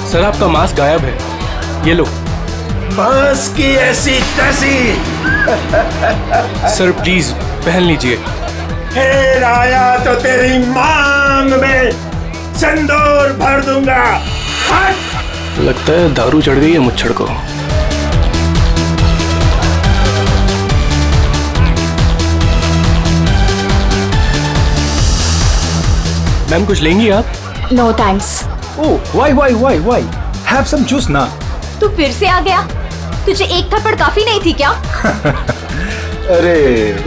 Sir आपका mask गायब है, ये लो। बस की ऐसी तैसी। सर प्लीज पहन लीजिए। फिर आया तो तेरी मांग में सिंदूर भर दूंगा। हट! लगता है दारू चढ़ गई है मुच्छड़ को। मैम कुछ लेंगी आप? No thanks. Oh why have some juice ना। तू फिर से आ गया? तुझे एक थप्पड़ काफी नहीं थी क्या? अरे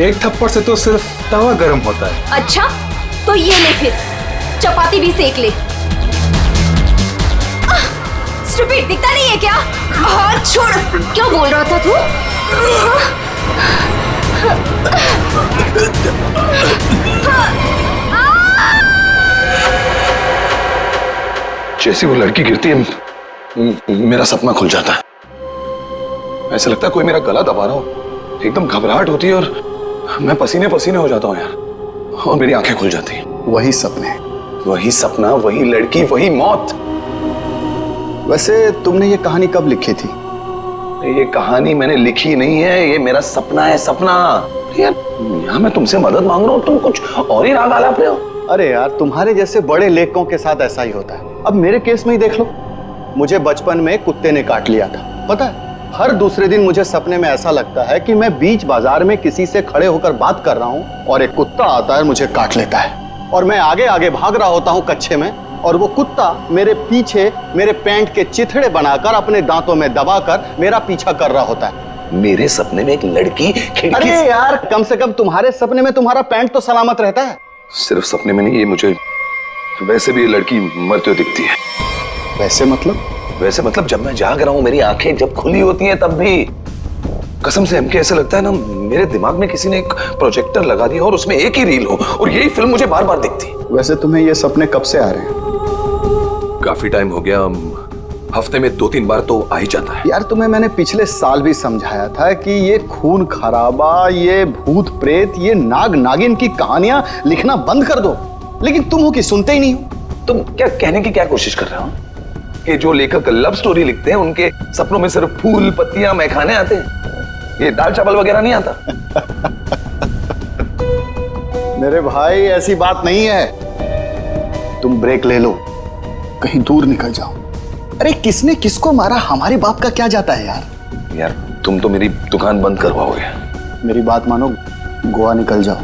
एक थप्पड़ से तो सिर्फ तवा गर्म होता है। अच्छा तो ये ले, फिर चपाती भी सेक ले। स्टूपिड, दिखता नहीं है क्या? हाथ छोड़। क्या बोल रहा था तू? जैसी वो लड़की गिरती है मेरा सपना खुल जाता है। ऐसा लगता है कोई मेरा गला दबा रहा हो। एकदम घबराहट होती है और मैं पसीने पसीने हो जाता हूँ यार, और मेरी आंखें खुल जाती हैं। वही सपने, वही सपना, वही लड़की, वही मौत। वैसे तुमने ये कहानी कब लिखी थी? ये कहानी मैंने लिखी नहीं है, ये मेरा सपना है, सपना। यार यहाँ मैं तुमसे मदद मांग रहा हूँ, तुम कुछ और ही राग आलाप रहे हो। अरे यार तुम्हारे जैसे बड़े लेखकों के साथ ऐसा ही होता है। अब मेरे केस में ही देख लो, मुझे बचपन में कुत्ते ने काट लिया था। पता है, हर दूसरे दिन मुझे सपने में ऐसा लगता है कि मैं बीच बाजार में किसी से खड़े होकर बात कर रहा हूँ और एक कुत्ता आता है, मुझे काट लेता है और मैं आगे आगे भाग रहा होता हूँ कच्चे में, और वो कुत्ता मेरे पीछे मेरे पैंट के चिथड़े बनाकर अपने दांतों में दबाकर मेरा पीछा कर रहा होता है। मेरे सपने में एक लड़की खिड़की। अरे यार कम से कम तुम्हारे सपने में तुम्हारा पैंट तो सलामत रहता है। सिर्फ सपने में नहीं, ये मुझे वैसे भी ये लड़की मरते हुए दिखती है। वैसे मतलब? वैसे मतलब जब मैं जाग रहा हूँ, मेरी आंखें जब खुली होती हैं तब भी कसम से हमके ऐसे लगता है ना, मेरे दिमाग में किसी ने एक प्रोजेक्टर लगा दिया और उसमें एक ही रील हो और यही फिल्म मुझे बार बार दिखती। वैसे तुम्हें ये सपने कब से आ रहे हैं? काफी टाइम हो गया, हफ्ते में 2-3 बार तो आ ही जाता है। यार तुम्हें मैंने पिछले साल भी समझाया था कि ये खून खराबा, ये भूत प्रेत, ये नाग नागिन की कहानियां लिखना बंद कर दो, लेकिन तुम हो कि सुनते ही नहीं हो। तुम क्या कहने की क्या कोशिश कर रहे हो कि जो लेखक लव स्टोरी लिखते हैं उनके सपनों में सिर्फ फूल पत्तियां मैखाने आते हैं, ये दाल चावल वगैरह नहीं आता? मेरे भाई ऐसी बात नहीं है। तुम ब्रेक ले लो, कहीं दूर निकल जाओ। अरे किसने किसको मारा हमारे बाप का क्या जाता है यार। यार तुम तो मेरी दुकान बंद करवाओगे। मेरी बात मानो, गोवा निकल जाओ,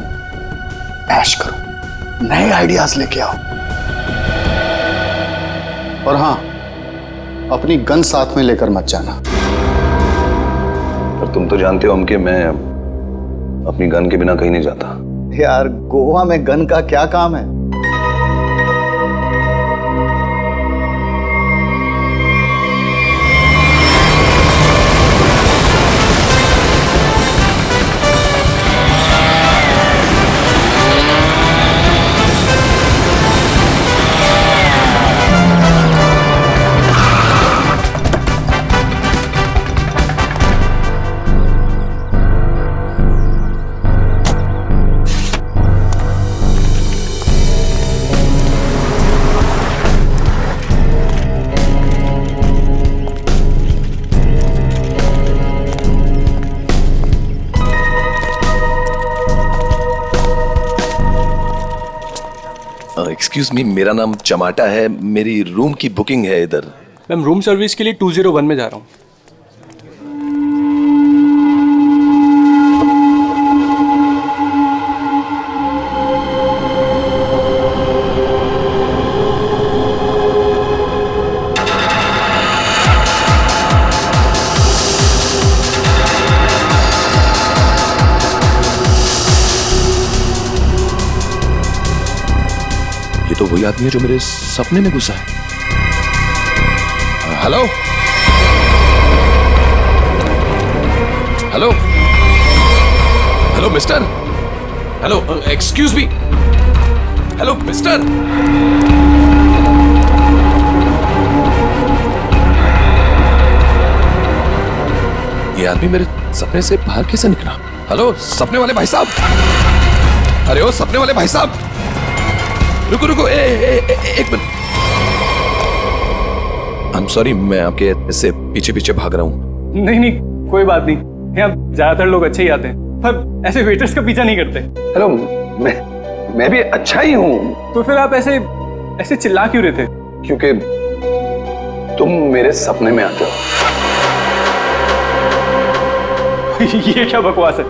ऐश करो, नए आइडियाज लेके आओ। और हाँ, अपनी गन साथ में लेकर मत जाना। पर तुम तो जानते हो हम कि मैं अपनी गन के बिना कहीं नहीं जाता। यार गोवा में गन का क्या काम है? एक्सक्यूज मी, मेरा नाम चमाटा है, मेरी रूम की बुकिंग है इधर। मैम रूम सर्विस के लिए 201 में जा रहा हूँ। ये तो वही आदमी है जो मेरे सपने में घुसा है। Hello hello hello mister, hello excuse me, hello mister. ये आदमी मेरे सपने से बाहर कैसे निकला? हेलो सपने वाले भाई साहब, अरे ओ सपने वाले भाई साहब, रुको रुको, एक मिनट। आई एम सॉरी, मैं आपके इससे पीछे पीछे भाग रहा हूँ। नहीं नहीं, कोई बात नहीं, यहाँ ज्यादातर लोग अच्छे ही आते हैं, पर ऐसे वेटर्स का पीछा नहीं करते। हेलो, मैं भी अच्छा ही हूँ। तो फिर आप ऐसे ऐसे चिल्ला क्यों रहे थे? क्योंकि तुम मेरे सपने में आते हो। ये क्या बकवास है?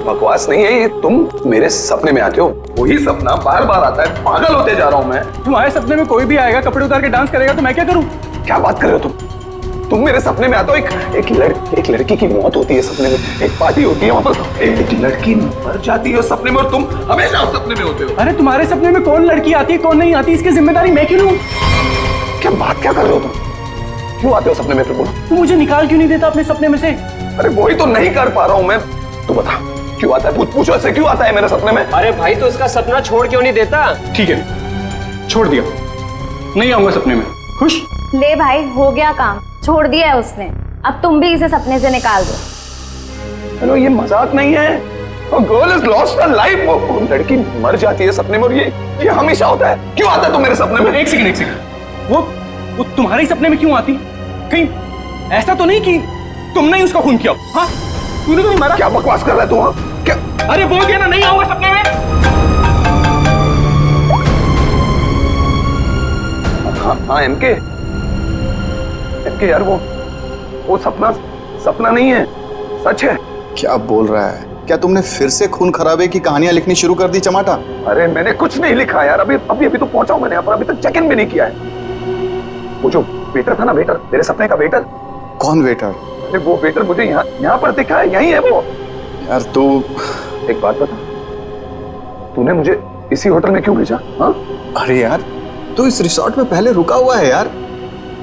बकवास नहीं है ये, तुम मेरे सपने में आते हो। वही सपना बार बार आता है, पागल होते जा रहा हूं मैं। तुम्हारे सपने में कोई भी आएगा, कपड़े उतार के डांस करेगा, तो मैं क्या करूं? क्या बात कर रहे हो तुम मेरे सपने में आते हो। एक लड़की की मौत होती है सपने में, एक पार्टी होती है वहां पर, एक लड़की मर जाती है उस सपने में, और तुम हमेशा उस सपने में होते हो। अरे तुम्हारे सपने में कौन लड़की आती है कौन नहीं आती, इसकी जिम्मेदारी मैं क्यों लूं? क्या बात क्या कर रहे हो तुम? क्यों आते हो सपने में? फिर बोलो। तू मुझे निकाल क्यों नहीं देता अपने सपने में से? अरे वही तो नहीं कर पा रहा हूं मैं। तू बता क्यों आता है? पूछो ऐसे क्यों आता है मेरे सपने में? अरे भाई, तो उसका सपना छोड़ क्यों नहीं देता? ठीक है, छोड़ दिया, नहीं आऊंगा सपने में। खुश? ले भाई, हो गया काम, छोड़ दिया है उसने, अब तुम भी इसे सपने से निकाल दो। हेलो, ये मजाक नहीं है। Girl is lost her life. वो लड़की मर जाती है सपने में, और ये हमेशा होता है। क्यों आता है तू मेरे सपने में? एक सेकंड, वो तुम्हारे सपने में क्यों आती? कहीं ऐसा तो नहीं कि तुमने ही उसका खून किया? हाँ, तूने तो नहीं मारा। क्या बकवास कर रहा है तू? हाँ क्या? अरे बोल दिया ना, नहीं आऊंगा सपने में। हाँ एमके यार, वो सपना नहीं है, सच है। क्या बोल रहा है? क्या तुमने फिर से खून खराबे की कहानियां लिखनी शुरू कर दी चमाटा? अरे मैंने कुछ नहीं लिखा यार, अभी तो पहुंचा हूं मैंने यहाँ पर, अभी तक चेक इन भी नहीं किया है। वो जो वेटर था ना, वेटर, तेरे सपने का वेटर। कौन वेटर? अरे वो वेटर मुझे यहाँ पर दिखा है, यही है वो। यार तू एक बात बता, तूने मुझे इसी होटल में क्यों भेजा? हाँ, अरे यार, तू इस रिसोर्ट में पहले रुका हुआ है यार,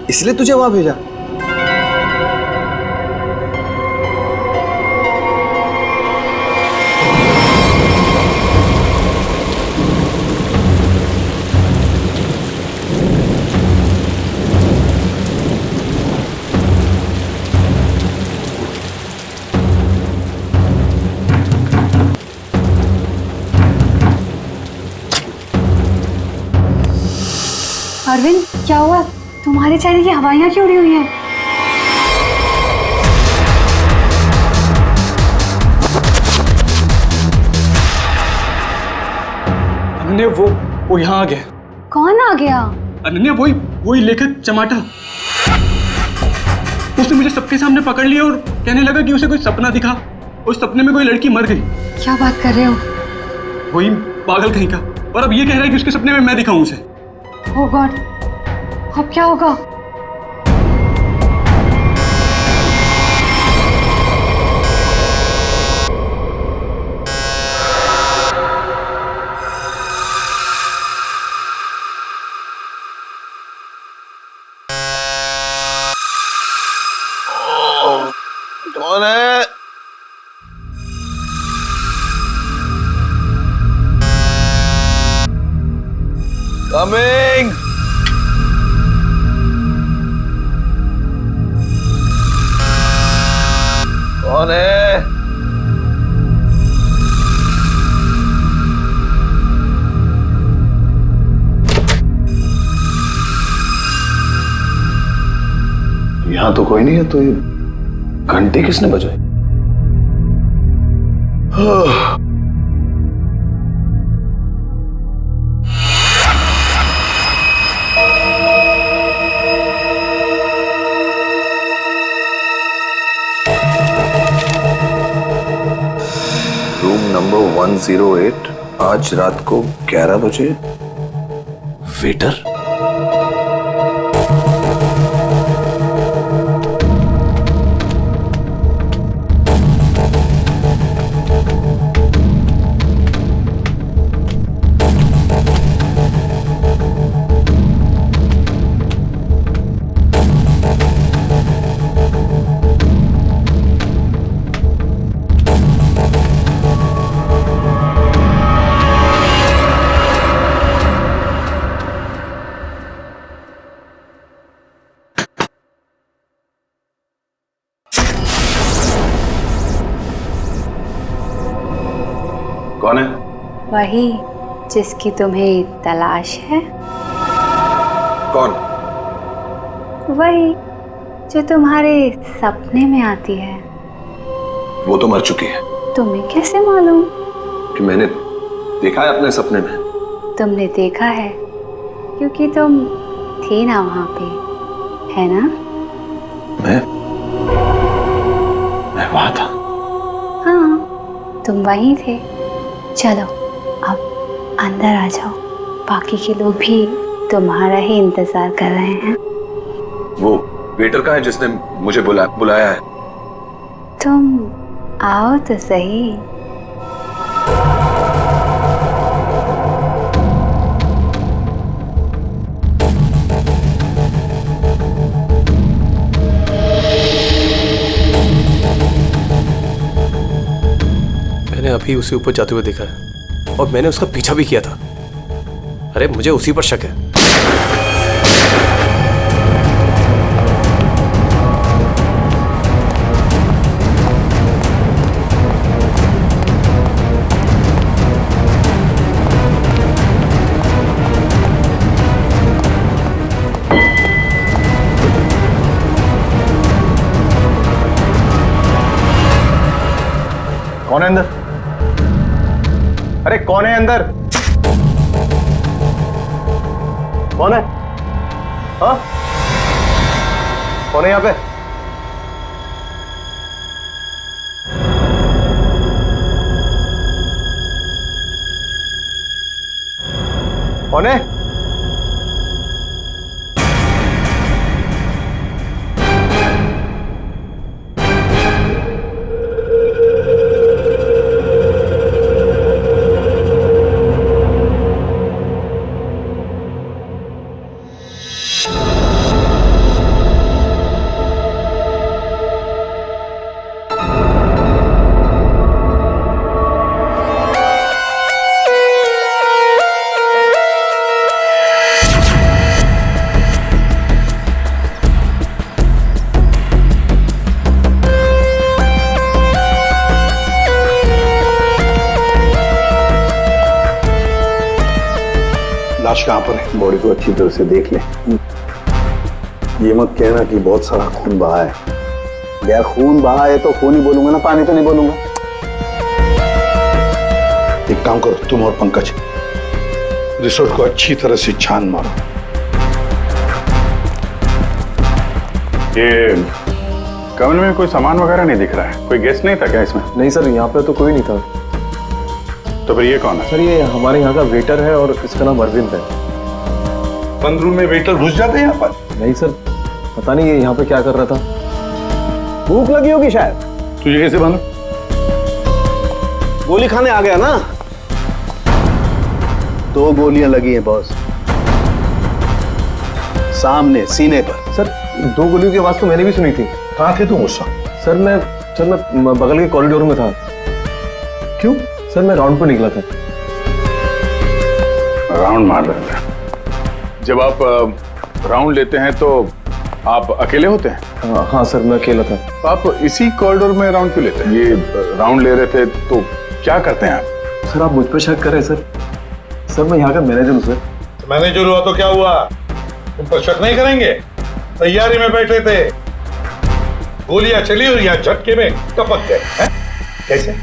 इसलिए तुझे वहां भेजा। अरविंद, क्या हुआ? तुम्हारे चेहरे की हवाइयां क्यों उड़ी हुई हैं? अनन्या, वो यहाँ आ गया। कौन आ गया? अनन्या, वही लेखक चमाटा। उसने मुझे सबके सामने पकड़ लिया और कहने लगा कि उसे कोई सपना दिखा, उस सपने में कोई लड़की मर गई। क्या बात कर रहे हो? वही पागल कहीं का, और अब ये कह रहा है कि उसके सपने में मैं दिखाऊं उसे। ओह गॉड, अब क्या होगा? कौन है? कमिंग। कौन है? यहां तो कोई नहीं है, तो ये घंटी किसने बजाई? रूम नंबर 108, आज रात को 11 बजे। वेटर? वही जिसकी तुम्हें तलाश है। कौन? वही जो तुम्हारे सपने में आती है। वो तो मर चुकी है। तुम्हें कैसे मालूम? कि मैंने देखा है अपने सपने में। तुमने देखा है क्योंकि तुम थे ना वहां पे, है ना? मैं वहां था। हाँ, तुम वहीं थे। चलो अब अंदर आ जाओ, बाकी के लोग भी तुम्हारा ही इंतजार कर रहे हैं। वो वेटर का है जिसने मुझे बुलाया है। तुम आओ तो सही। मैंने अभी उसे ऊपर जाते हुए देखा है और मैंने उसका पीछा भी किया था। अरे मुझे उसी पर शक है। कौन है अंदर? अरे कौन है अंदर? कौन है? हाँ? कौन है यहाँ पे? कौन है? लाश कहाँ पर है? बॉडी को अच्छी तरह से देख ले। ये मत कहना कि बहुत सारा खून बहा है। यार खून बहा है तो खून ही बोलूंगा ना, पानी तो नहीं बोलूंगा। एक काम करो, तुम और पंकज रिसोर्ट को अच्छी तरह से छान मारो। ये कमरे में कोई सामान वगैरह नहीं दिख रहा है। कोई गेस्ट नहीं था क्या इसमें? नहीं सर, यहाँ पे तो कोई नहीं था। तो फिर ये कौन है? सर ये हमारे यहाँ का वेटर है और इसका नाम अरविंद है। बंद रूम में वेटर घुस जाते हैं यहाँ पर? नहीं सर, पता नहीं ये यहाँ पे क्या कर रहा था। भूख लगी होगी शायद। तुझे कैसे मालूम? गोली खाने आ गया ना। 2 गोलियां लगी हैं बॉस, सामने सीने पर। सर 2 गोलियों की आवाज तो मैंने भी सुनी थी। कहाँ थे तुम उस वक्त? सर मैं बगल के कॉरिडोर में था। क्यों? सर मैं राउंड पर निकला था। राउंड मार रहे थे? जब आप राउंड लेते हैं तो आप अकेले होते हैं? हाँ सर, मैं अकेला था। तो आप इसी कॉरिडोर में राउंड क्यों लेते हैं? ये राउंड ले रहे थे तो क्या करते हैं आप? सर आप मुझ पर शक कर रहे हैं सर? सर मैं यहाँ का मैनेजर हूँ सर। मैनेजर हुआ तो क्या हुआ? तुम पर शक नहीं करेंगे? तैयारी में बैठे थे, गोलियां चली और यहाँ झटके में टपक गए हैं? कैसे?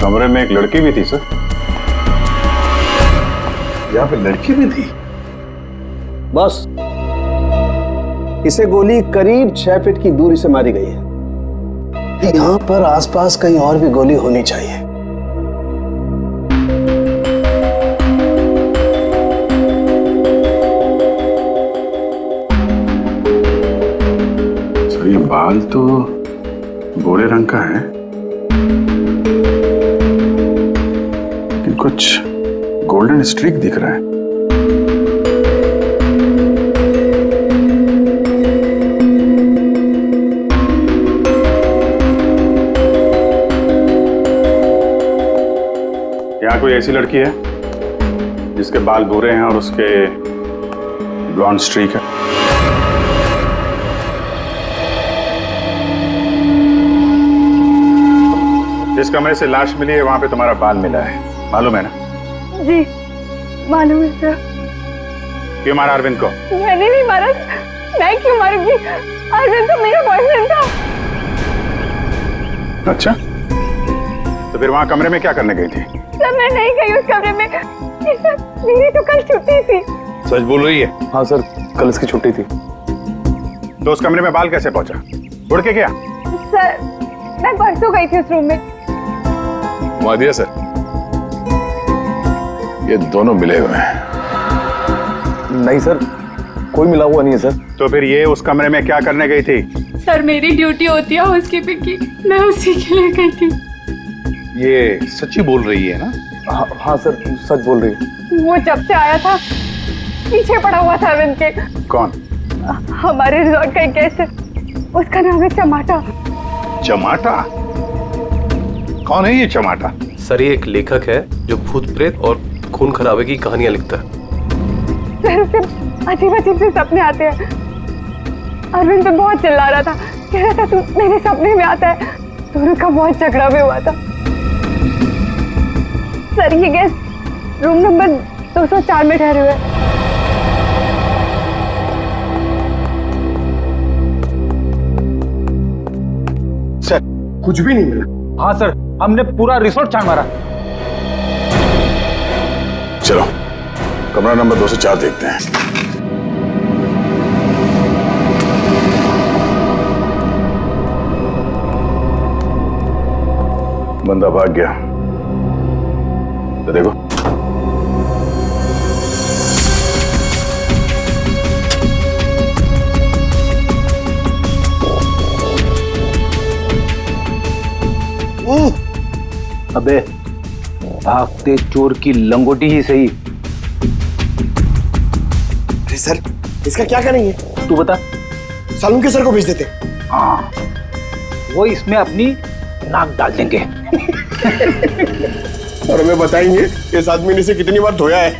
कमरे में एक लड़की भी थी सर। यहाँ पे लड़की भी थी? बस इसे गोली करीब 6 फीट की दूरी से मारी गई है। यहाँ पर आसपास कहीं और भी गोली होनी चाहिए। सर ये बाल तो गोरे रंग का है, लेकिन कुछ गोल्डन स्ट्रीक दिख रहा है। यहाँ कोई ऐसी लड़की है जिसके बाल भूरे हैं और उसके ब्लॉन्ड स्ट्रीक है। जिस कमरे से लाश मिली है वहां पे तुम्हारा बाल मिला है, मालूम है ना? जी मालूम है सर। क्यों मारा अरविंद को? मैंने नहीं मारा। मैं क्यों मारूंगी? अरविंद तो मेरा बॉयफ्रेंड था। अच्छा, तो फिर वहां कमरे में क्या करने गई थी? सर मैं नहीं गई उस कमरे में। सर मेरी तो कल छुट्टी थी। सच बोल रही है? हाँ सर, कल इसकी छुट्टी थी। तो उस कमरे में बाल कैसे पहुंचा? उड़ के गया? सर मैं परसों गई थी उस रूम में। मुआदिया सर, ये दोनों मिले हुए हैं। नहीं सर, कोई मिला हुआ नहीं है सर। तो फिर ये उस कमरे में क्या करने गई थी? सर मेरी ड्यूटी होती है हाउसकीपिंग की, मैं उसी के लिए गई थी। ये सच्ची बोल रही है ना? हाँ सर, सच बोल रही है। वो जब से आया था पीछे पड़ा हुआ था अरविंद के। कौन? हमारे रिजॉर्ट का एक गेस्ट है, उसका नाम है चमाटा। चमाटा? कौन है ये चमाटा? सर ये एक लेखक है जो भूत प्रेत और खून खराबे की कहानियां लिखता है। सर उसे अजीब अजीब से सपने आते हैं। अरविंद तो बहुत चिल्ला रहा था, कह रहा था तू मेरे सपने में आता है। दोनों का बहुत झगड़ा भी हुआ था। सर ये गेस्ट रूम नंबर 204 में ठहरे हुए। सर कुछ भी नहीं मिला। हाँ सर, हमने पूरा रिसोर्ट छान मारा। चलो कमरा नंबर 204 देखते हैं। बंदा भाग गया, तो देखो। अबे भागते चोर की लंगोटी ही सही। अरे सर इसका क्या करेंगे? तू बता। सालून के सर को भेज देते। हाँ, वो इसमें अपनी नाक डाल देंगे। और हमें बताएंगे इस आदमी ने इसे कितनी बार धोया है।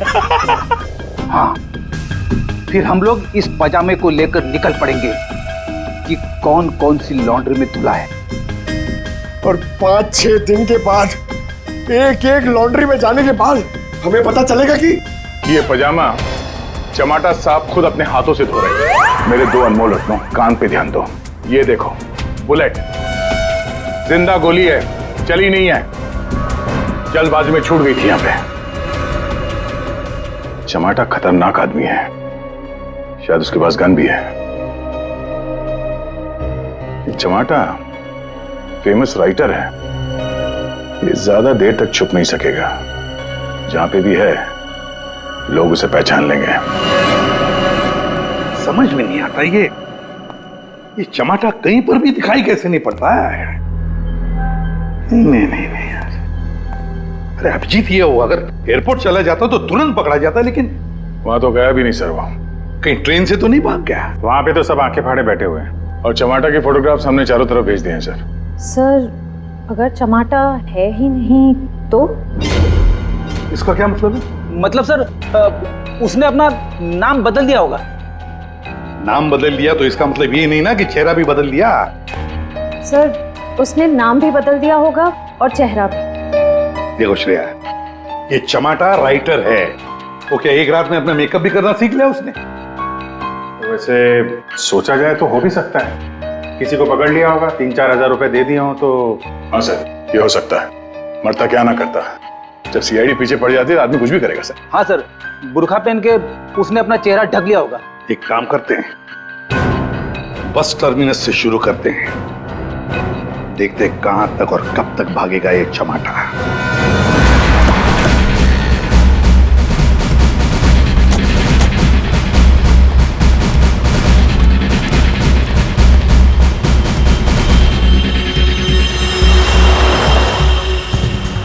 हाँ, फिर हम लोग इस पजामे को लेकर निकल पड़ेंगे कि कौन कौन सी लॉन्ड्री में धुला है। और 5-6 दिन के बाद एक एक लॉन्ड्री में जाने के बाद हमें पता चलेगा कि ये पजामा चमाटा साहब खुद अपने हाथों से धो रहे हैं। मेरे 2 अनमोल रत्नों, कान पे ध्यान दो। ये देखो बुलेट, जिंदा गोली है, चली नहीं है, जल्दबाजी में छूट गई थी। यहां पे चमाटा खतरनाक आदमी है, शायद उसके पास गन भी है। चमाटा फेमस राइटर है, ये ज्यादा देर तक छुप नहीं सकेगा। जहां पे भी है लोग उसे पहचान लेंगे। समझ में नहीं आता ये चमाटा कहीं पर भी दिखाई कैसे नहीं पड़ता है? नहीं यार। अरे अभिजीत ये हो, अगर एयरपोर्ट चला जाता तो तुरंत पकड़ा जाता, लेकिन वहां तो गया भी नहीं सर। वो कहीं ट्रेन से तो नहीं भाग गया? वहां पे तो सब आंखें फाड़े बैठे हुए हैं और चमाटा के फोटोग्राफ्स हमने चारों तरफ भेज दिए हैं सर। सर अगर चमाटा है ही नहीं तो? इसका क्या मतलब है? मतलब सर उसने अपना नाम बदल दिया होगा। नाम बदल दिया तो इसका मतलब ये नहीं ना कि चेहरा भी बदल दिया। सर उसने नाम भी बदल दिया होगा और चेहरा भी। देखो श्रेया, ये चमाटा राइटर है, वो क्या एक रात में अपना मेकअप भी करना सीख लिया उसने? वैसे सोचा जाए तो हो भी सकता है, किसी को पकड़ लिया होगा, 3-4 हजार रुपए दे दिए हो तो। हाँ सर, ये हो सकता है। मरता क्या ना करता, जब सीआईडी पीछे पड़ जाती है आदमी कुछ भी करेगा सर। हाँ सर, बुर्खा पहन के उसने अपना चेहरा ढक लिया होगा। एक काम करते हैं, बस टर्मिनस से शुरू करते हैं, देखते हैं कहां तक और कब तक भागेगा ये चमाटा।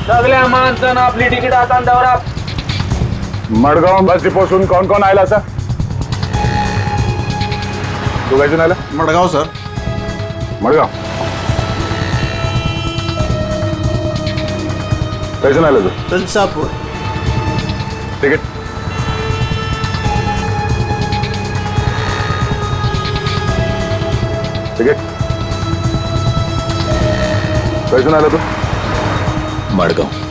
सगळे माणसं आपली तिकीट आता दौरा मडगाव बस डिपोसून कोण कोण आयला सर? तू काय आला? मडगाव सर। मडगाव कैसे आला तू? तुलसापूर। तिकीट ठीक है? कैसे ना तू? मड़गांव।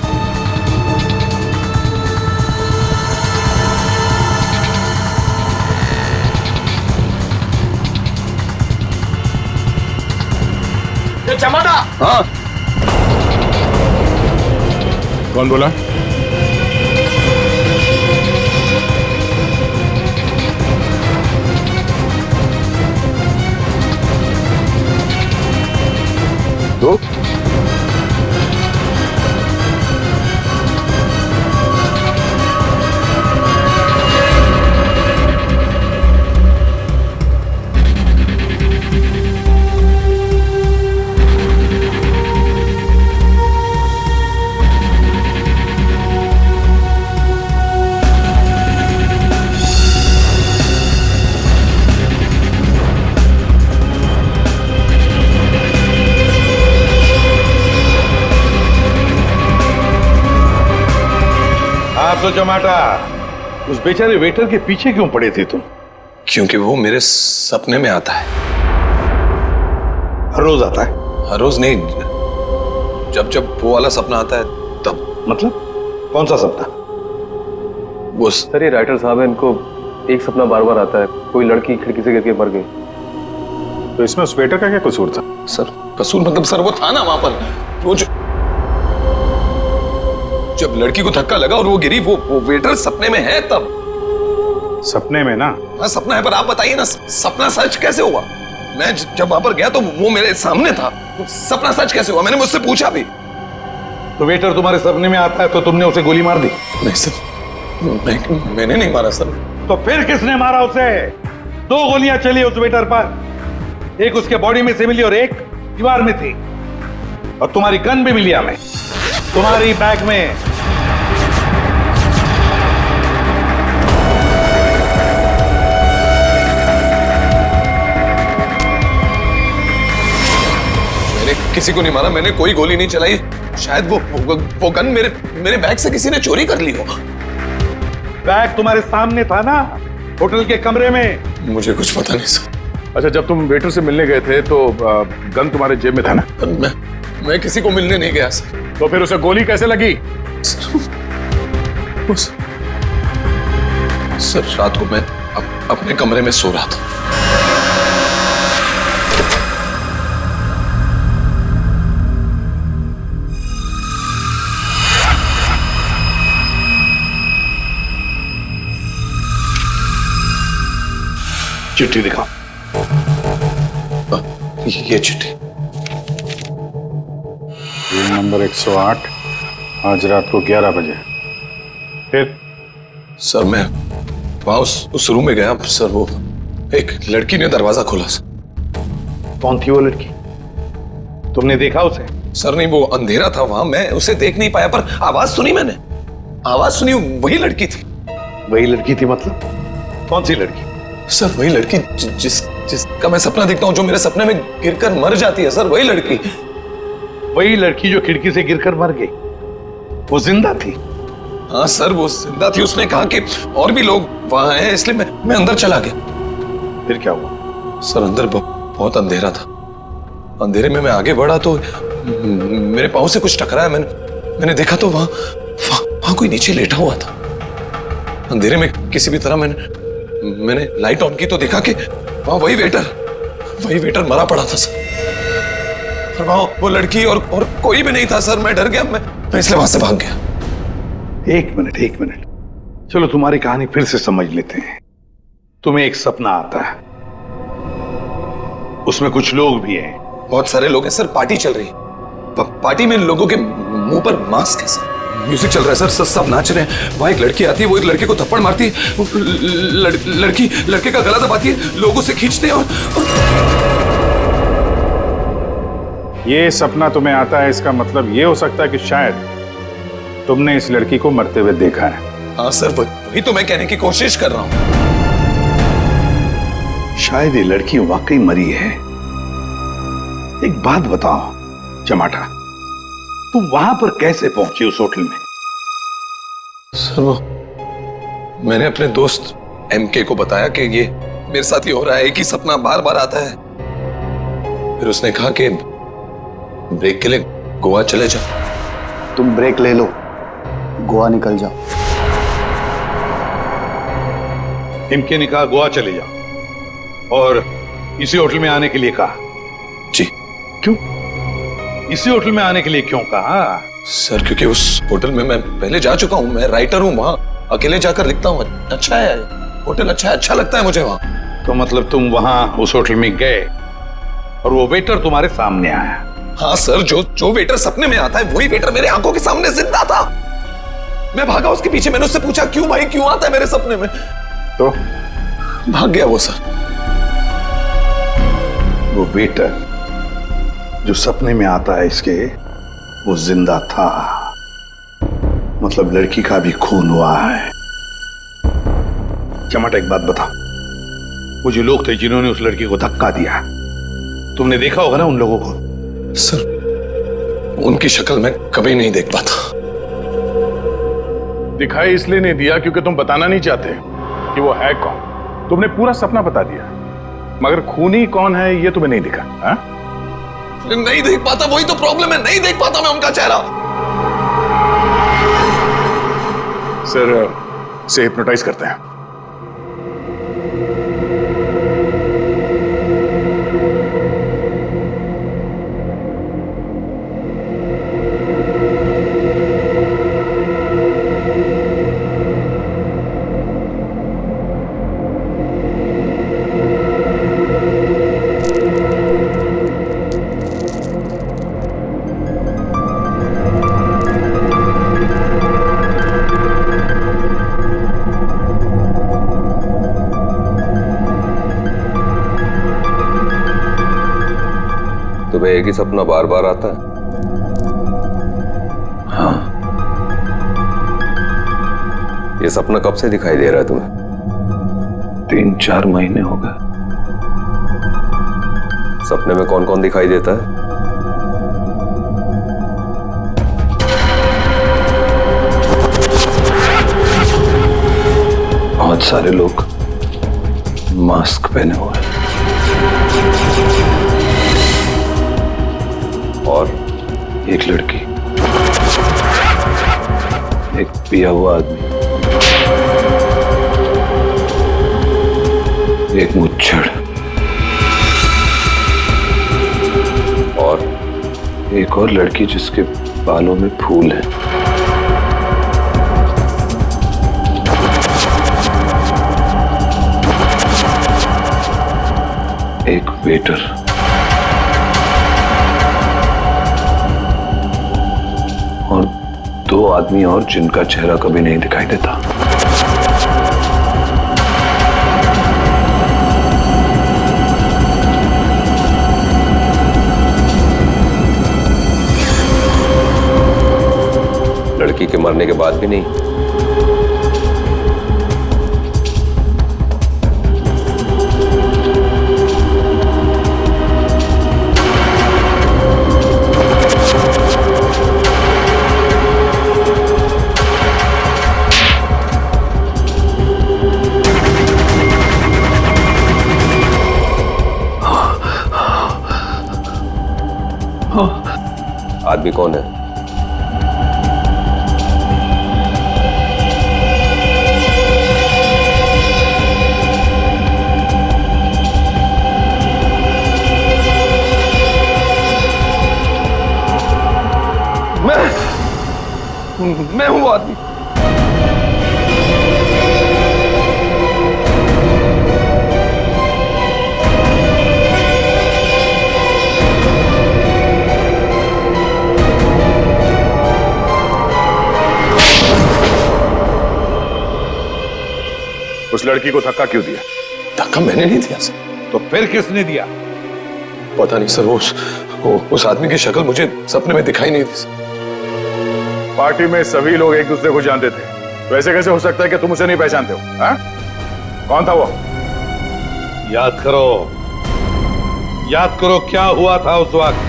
चमाटा। हाँ, कौन बोला? तो तो जमाटा, उस बेचारे वेटर के पीछे क्यों पड़े थे तुम? क्योंकि वो मेरे सपने में आता है। हर रोज आता है? हर रोज नहीं, जब जब वो वाला सपना आता है तब। मतलब कौन सा सपना? वो सर ये राइटर साहब है, इनको एक सपना बार बार आता है, कोई लड़की खिड़की से गिर के मर गई। तो इसमें उस वेटर का क्या कसूर था? सर कसूर मतलब सर वो था ना वहां पर, वो जब लड़की को धक्का लगा और वो गिरी, वो वेटर सपने में है तब। सपने में ना? हाँ सपना है, पर आप बताइए ना सपना सच कैसे हुआ? मैं जब वहां पर गया तो वो मेरे सामने था, सपना सच कैसे हुआ? मैंने मुझसे पूछा भी। तो वेटर तुम्हारे सपने में आता है तो तुमने उसे गोली मार दी? नहीं सर, मैंने नहीं मारा सर। तो फिर किसने मारा उसे? 2 गोलियां चली उस वेटर पर, एक उसके बॉडी में से मिली और एक दीवार में थी। और तुम्हारी गन भी मिली हमें, तुम्हारी बैग में। मैंने किसी को नहीं मारा, मैंने कोई गोली नहीं चलाई। शायद वो गन मेरे बैग से किसी ने चोरी कर ली हो। बैग तुम्हारे सामने था ना, होटल के कमरे में। मुझे कुछ पता नहीं सर। अच्छा, जब तुम वेटर से मिलने गए थे तो गन तुम्हारे जेब में था ना? मैं किसी को मिलने नहीं गया सर। तो फिर उसे गोली कैसे लगी? सर रात को मैं अपने कमरे में सो रहा था। चिट्ठी दिखा। ये चिट्ठी। रूम नंबर 108, आज रात को 11 बजे। फिर? सर मैं वहां उस रूम में गया सर, वो एक लड़की ने दरवाजा खोला सर। कौन थी वो लड़की? तुमने देखा उसे? सर नहीं, वो अंधेरा था वहां, मैं उसे देख नहीं पाया, पर आवाज सुनी मैंने। आवाज सुनी, वही लड़की थी। वही लड़की थी मतलब? कौन सी लड़की? सर वही लड़की जिसका मैं सपना देखता हूँ, जो मेरे सपने में गिरकर मर जाती है सर, वही लड़की। वही लड़की जो खिड़की से गिरकर मर गई, वो जिंदा थी? हाँ सर वो जिंदा थी। उसने कहा कि और भी लोग वहां हैं, इसलिए मैं अंदर चला गया। फिर क्या हुआ? सर अंदर बहुत अंधेरा था। अंधेरे में मैं आगे बढ़ा तो मेरे पाँव से कुछ टकराया। मैंने देखा तो वहां कोई नीचे लेटा हुआ था। अंधेरे में किसी भी तरह मैंने लाइट ऑन की तो देखा कि वहां वही वेटर मरा पड़ा था सर। और वहां वो लड़की और कोई भी नहीं था सर। मैं डर गया, मैं इसलिए वहां से भाग गया। एक मिनट, चलो तुम्हारी कहानी फिर से समझ लेते हैं। तुम्हें एक सपना आता है, उसमें कुछ लोग भी हैं। बहुत सारे लोग हैं सर, पार्टी चल रही है। पार्टी में लोगों के मुंह पर मास्क है सर। म्यूजिक चल रहा है सर, सब नाच रहे हैं। वहां एक लड़की आती है, वो एक लड़के को थप्पड़ मारती है। लड़की लड़के का गला दबाती है, लोगों से खींचते हैं और ये सपना तुम्हें आता है, इसका मतलब ये हो सकता है कि शायद तुमने इस लड़की को मरते हुए देखा है। हाँ सर, वही तो मैं कहने की कोशिश कर रहा हूं। शायद ये लड़की वाकई मरी है। एक बात बताओ चमाटा, तुम वहां पर कैसे पहुंचे उस होटल में? सर वो मैंने अपने दोस्त MK को बताया कि ये मेरे साथ ही हो रहा है, एक ही सपना बार बार आता है। फिर उसने कहा कि ब्रेक के लिए गोवा चले जा। तुम ब्रेक ले लो, गोवा निकल जाओ। इनके ने कहा गोवा चले जाओ और इसी होटल में आने के लिए कहा। जी। क्यों? इसी होटल में आने के लिए क्यों कहा? सर क्योंकि उस होटल में मैं पहले जा चुका हूँ, मैं राइटर हूँ, वहां अकेले जाकर लिखता हूँ। अच्छा है होटल, अच्छा लगता है मुझे वहां। तो मतलब तुम वहां उस होटल में गए और वो वेटर तुम्हारे सामने आया? हाँ सर, जो वेटर सपने में आता है वही वेटर मेरे आंखों के सामने जिंदा था। मैं भागा उसके पीछे, मैंने उससे पूछा क्यों भाई, क्यों आता है मेरे सपने में? तो भाग गया वो सर। वो वेटर जो सपने में आता है इसके, वो जिंदा था। मतलब लड़की का भी खून हुआ है। चमाटा एक बात बता, वो जो लोग थे जिन्होंने उस लड़की को धक्का दिया, तुमने देखा होगा ना उन लोगों को? सर उनकी शक्ल मैं कभी नहीं देख पाता। दिखाई इसलिए नहीं दिया क्योंकि तुम बताना नहीं चाहते कि वो है कौन। तुमने पूरा सपना बता दिया, मगर खूनी कौन है ये तुम्हें नहीं दिखा। हा? नहीं देख पाता, वही तो प्रॉब्लम है, नहीं देख पाता मैं उनका चेहरा। सर से हिप्नोटाइज करते हैं। तुम्हें एक ही सपना बार बार आता है? हाँ। ये सपना कब से दिखाई दे रहा है तुम्हें? 3-4 महीने हो गए। सपने में कौन कौन दिखाई देता है? बहुत सारे लोग मास्क पहने हुए हैं। और एक लड़की, एक पिया हुआ आदमी, एक मुच्छड़ और एक और लड़की जिसके बालों में फूल है। एक वेटर और 2 आदमी और जिनका चेहरा कभी नहीं दिखाई देता। लड़की के मरने के बाद भी नहीं? आदमी कौन है? मैं हूं वो आदमी। उस लड़की को धक्का क्यों दिया? धक्का मैंने नहीं दिया सर। तो फिर किसने दिया? पता नहीं सर, उस आदमी की शक्ल मुझे सपने में दिखाई नहीं दी सर। पार्टी में सभी लोग एक दूसरे को जानते थे, तो ऐसे कैसे हो सकता है कि तुम उसे नहीं पहचानते हो? हा? कौन था वो? याद करो क्या हुआ था उस वक्त।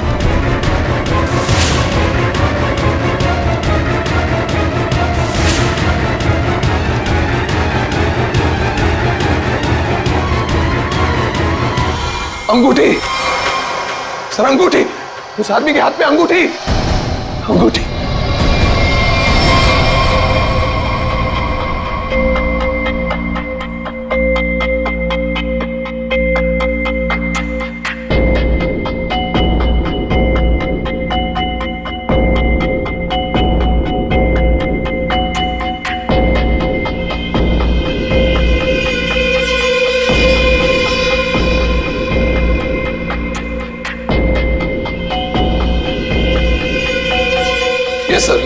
अंगूठी, सर अंगूठी, उस आदमी के हाथ में अंगूठी, अंगूठी। सर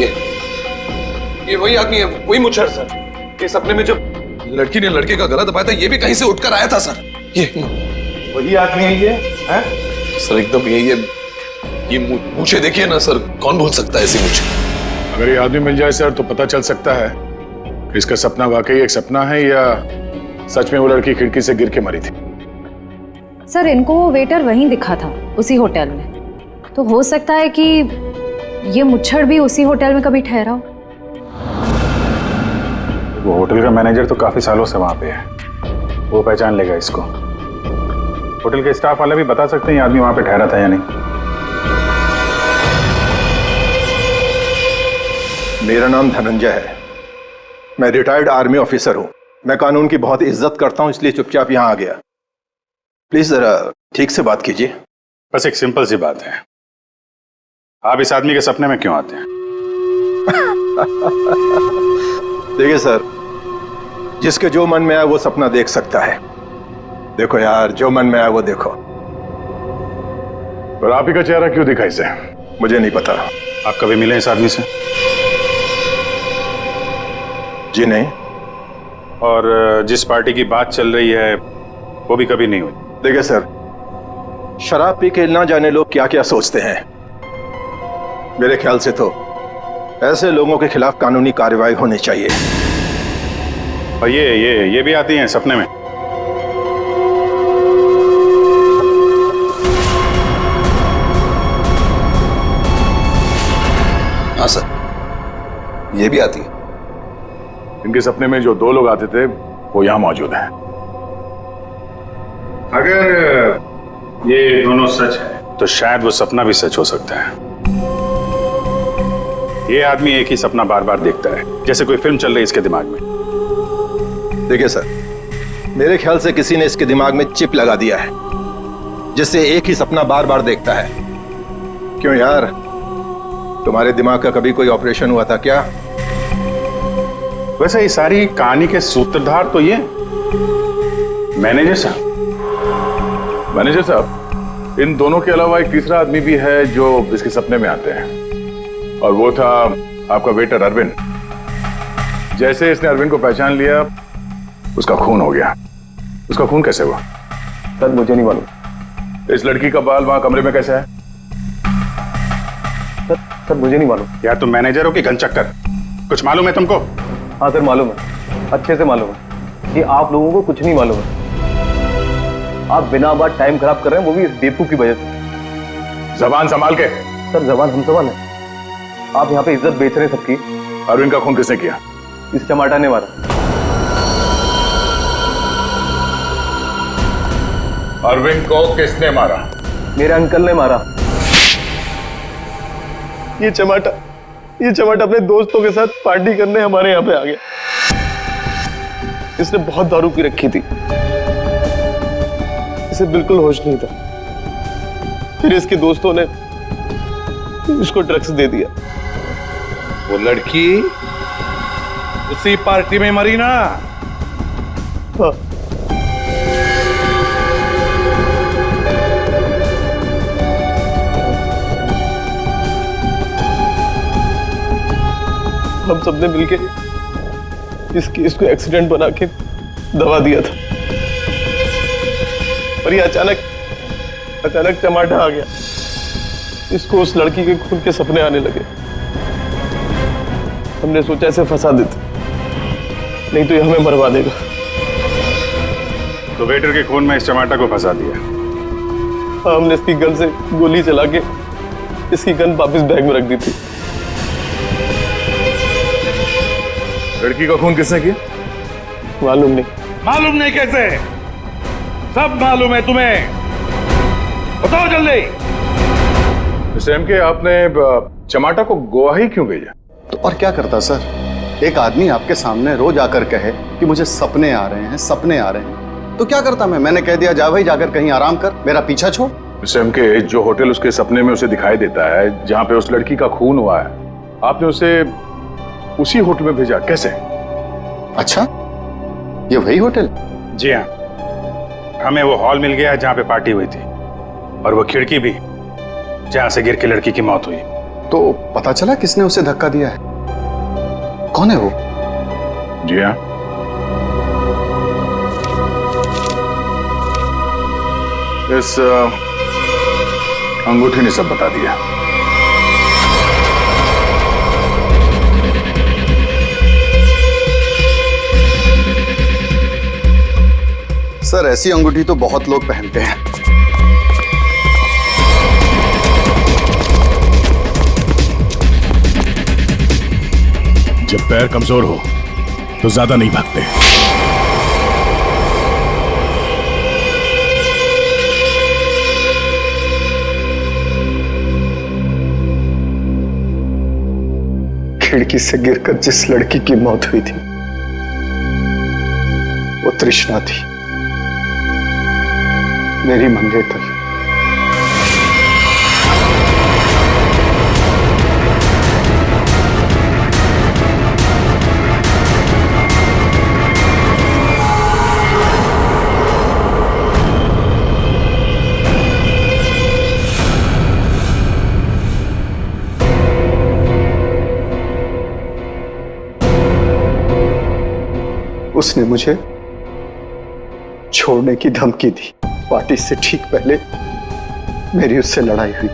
ये वही आदमी है, वही मुच्छर सर। ये सपने में जब लड़की ने लड़के का गला दबाया था, ये भी कहीं से उठकर आया था सर। ये वही आदमी है ये है? सर एकदम ये मूछे देखिए ना सर, कौन भूल सकता है ऐसी मूछे। अगर ये आदमी मिल जाए सर तो पता चल सकता है कि इसका सपना वाकई एक सपना है या सच में वो लड़की खिड़की से गिर के मरी थी। सर इनको वो वेटर वहीं दिखा था, उसी होटल में। तो हो सकता है कि ये मुच्छड़ भी उसी होटल में कभी ठहरा हो। वो होटल का मैनेजर तो काफी सालों से वहां पे है, वो पहचान लेगा इसको। होटल के स्टाफ वाले भी बता सकते हैं ये आदमी वहां पे ठहरा था या नहीं। मेरा नाम धनंजय है, मैं रिटायर्ड आर्मी ऑफिसर हूं। मैं कानून की बहुत इज्जत करता हूं, इसलिए चुपचाप यहां आ गया। प्लीज जरा ठीक से बात कीजिए। बस एक सिंपल सी बात है, आप इस आदमी के सपने में क्यों आते हैं? देखिए सर, जिसके जो मन में आए वो सपना देख सकता है। देखो यार, जो मन में आए वो देखो। पर आप ही का चेहरा क्यों दिखा इसे? मुझे नहीं पता। आप कभी मिले इस आदमी से? जी नहीं। और जिस पार्टी की बात चल रही है वो भी कभी नहीं हुई? देखिए सर, शराब पी के ना जाने लोग क्या क्या सोचते हैं। मेरे ख्याल से तो ऐसे लोगों के खिलाफ कानूनी कार्रवाई होनी चाहिए। और ये भी आती हैं सपने में? हाँ सर, ये भी आती है। इनके सपने में जो दो लोग आते थे वो यहां मौजूद हैं। अगर ये दोनों सच है तो शायद वो सपना भी सच हो सकता है। ये आदमी एक ही सपना बार बार देखता है, जैसे कोई फिल्म चल रही है इसके दिमाग में। देखिए सर, मेरे ख्याल से किसी ने इसके दिमाग में चिप लगा दिया है, जिससे एक ही सपना बार बार देखता है। क्यों यार, तुम्हारे दिमाग का कभी कोई ऑपरेशन हुआ था क्या? वैसे ये सारी कहानी के सूत्रधार तो ये मैनेजर साहब। मैनेजर साहब, इन दोनों के अलावा एक तीसरा आदमी भी है जो इसके सपने में आते हैं, और वो था आपका वेटर अरविंद। जैसे इसने अरविंद को पहचान लिया, उसका खून हो गया। उसका खून कैसे हुआ? सर मुझे नहीं मालूम। इस लड़की का बाल वहां कमरे में कैसे है? सर मुझे नहीं मालूम। यार तुम मैनेजर हो कि घनचक्कर? कुछ मालूम है तुमको? हाँ सर मालूम है, अच्छे से मालूम है कि आप लोगों को कुछ नहीं मालूम है। आप बिना बात टाइम खराब कर रहे हैं, वो भी इस बेवकूफ की वजह से। जबान संभाल के। सर जबान हम संभाल है, आप यहाँ पे इज्जत बेच रहे हैं सबकी। अरविंद का खून किसने किया? इस चमाटा ने मारा। अरविंद को किसने मारा? मेरे अंकल ने मारा। ये चमाटा अपने दोस्तों के साथ पार्टी करने हमारे यहाँ पे आ गया। इसने बहुत दारू पी रखी थी, इसे बिल्कुल होश नहीं था। फिर इसके दोस्तों ने इसको ड्रग्स दे दिया। वो लड़की उसी पार्टी में मरी ना? हाँ। हम सबने मिलके इस केस को एक्सीडेंट बना के दबा दिया था, पर ये अचानक टमाटा आ गया। इसको उस लड़की के खून के सपने आने लगे। हमने सोचा इसे फंसा देते, नहीं तो ये हमें मरवा देगा। तो वेटर के खून में इस टमाटर को फंसा दिया? हाँ, हमने इसकी गन से गोली चला के इसकी गन वापस बैग में रख दी थी। लड़की का खून किसने किया? मालूम नहीं। मालूम नहीं कैसे? सब मालूम है तुम्हें, बताओ जल्दी। मिस्टर एम के, आपने चमाटा को गोवा ही क्यों भेजा? तो और क्या करता सर, एक आदमी आपके सामने रोज आकर कहे कि मुझे सपने आ रहे हैं, सपने आ रहे हैं, तो क्या करता मैंने कह दिया जा भाई जाकर कहीं आराम कर, मेरा पीछा छोड़। मिस्टर एम के, जो होटल उसके सपने में उसे दिखाई देता है, जहां पे उस लड़की का खून हुआ है, आपने उसे उसी होटल में भेजा, कैसे? अच्छा, ये वही होटल? जी हाँ, हमें वो हॉल मिल गया जहां पे पार्टी हुई थी, और वो खिड़की भी जहां से गिर के लड़की की मौत हुई। तो पता चला किसने उसे धक्का दिया है? कौन है वो? जी हाँ, इस अंगूठी ने सब बता दिया। सर, ऐसी अंगूठी तो बहुत लोग पहनते हैं। जब पैर कमजोर हो तो ज्यादा नहीं भागते। खिड़की से गिरकर जिस लड़की की मौत हुई थी वो तृष्णा थी, मेरी मंगेतर। उसने मुझे छोड़ने की धमकी दी। पार्टी से ठीक पहले मेरी उससे लड़ाई हुई,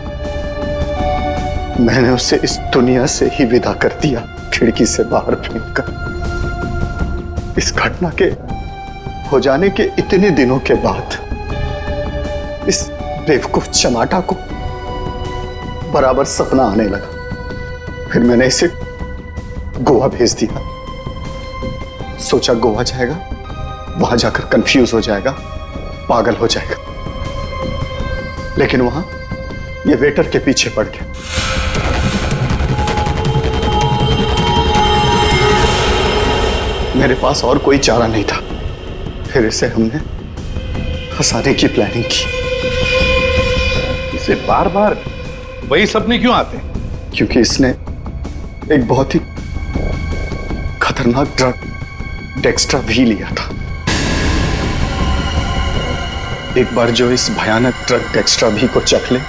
मैंने उसे इस दुनिया से ही विदा कर दिया, खिड़की से बाहर फेंककर। इस घटना के हो जाने के इतने दिनों के बाद इस बेवकूफ चमाटा को बराबर सपना आने लगा। फिर मैंने इसे गोवा भेज दिया। सोचा गोवा जाएगा, वहां जाकर कंफ्यूज हो जाएगा, पागल हो जाएगा, लेकिन वहां ये वेटर के पीछे पड़ गया। मेरे पास और कोई चारा नहीं था। फिर इसे हमने फंसाने की प्लानिंग की। इसे बार बार वही सपने क्यों आते हैं? क्योंकि इसने एक बहुत ही खतरनाक ड्रग डेक्स्ट्रा भी लिया था। एक बार जो इस भयानक ड्रग डेक्स्ट्रा भी को चख ले,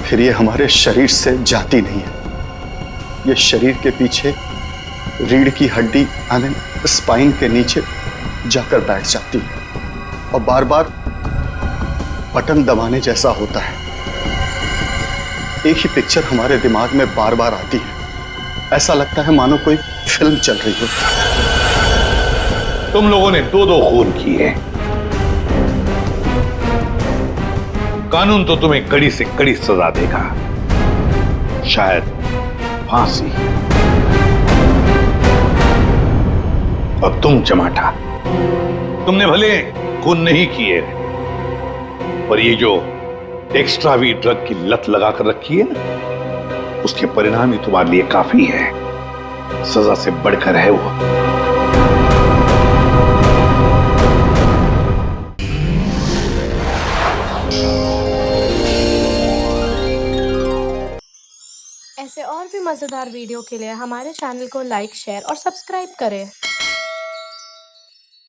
फिर ये हमारे शरीर से जाती नहीं है। ये शरीर के पीछे रीढ़ की हड्डी स्पाइन के नीचे जाकर बैठ जाती है और बार बार बटन दबाने जैसा होता है। एक ही पिक्चर हमारे दिमाग में बार बार आती है। ऐसा लगता है मानो कोई फिल्म चल रही हो। तुम लोगों ने दो खून किए हैं। कानून तो तुम्हें कड़ी से कड़ी सजा देगा, शायद फांसी। और तुम चमाटा, तुमने भले खून नहीं किए, पर ये जो एक्स्ट्रा वी ड्रग की लत लगाकर रखी है ना, उसके परिणाम ही तुम्हारे लिए काफी है। सजा से बढ़कर है वो। ऐसे और भी मजेदार वीडियो के लिए हमारे चैनल को लाइक, शेयर और सब्सक्राइब करें।